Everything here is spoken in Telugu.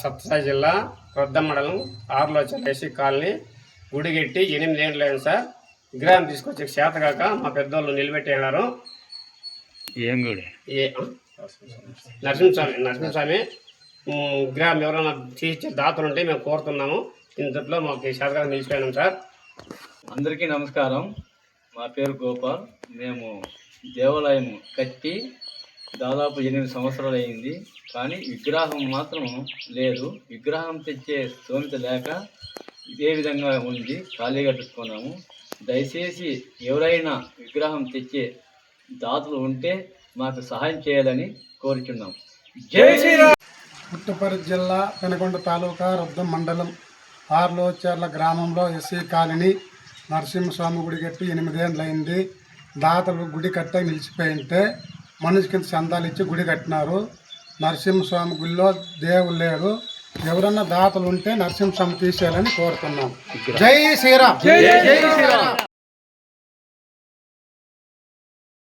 సత్యసాయి జిల్లా రొద్దం మండలం ఆర్లోచర్ ఏసీ కాలనీ గుడిగెట్టి 8 ఏళ్ళు అయింది సార్. విగ్రహం తీసుకొచ్చే చేతగాక మా పెద్దోళ్ళు నిలబెట్టినారు. ఏం గుడి? నరసింహస్వామి విగ్రహం ఎవరైనా తీర్చే దాతలు ఉంటే మేము కోరుతున్నాము. ఇంతట్లో మాకు చేతగాక నిలిచిపోయినాం సార్. అందరికీ నమస్కారం. మా పేరు గోపాల్. మేము దేవాలయం కట్టి దాదాపు 8 సంవత్సరాలు అయింది. కానీ విగ్రహం మాత్రం లేదు. విగ్రహం తెచ్చే స్తోమత లేక ఇదే విధంగా ఉంది, ఖాళీగా పెట్టుకున్నాము. దయచేసి ఎవరైనా విగ్రహం తెచ్చే దాతలు ఉంటే మాకు సహాయం చేయాలని కోరుచున్నాం. జై శ్రీరామ్. పుట్టపర్తి జిల్లా పెనుగొండ తాలూకా రొద్దం మండలం ఆర్లోచర్ల గ్రామంలో ఎస్సీ కాలనీ నరసింహస్వామి గుడి కట్టి 8 ఏళ్ళు అయింది. దాతలు గుడి కట్ట నిలిచిపోయింటే మనిషి కింద చందాలు ఇచ్చి గుడి కట్టినారు. నరసింహస్వామి గుడిలో దేవుడు లేడు. ఎవరన్నా దాతలు ఉంటే నరసింహస్వామి తీసేయాలని కోరుతున్నాం. జై శ్రీరామ్.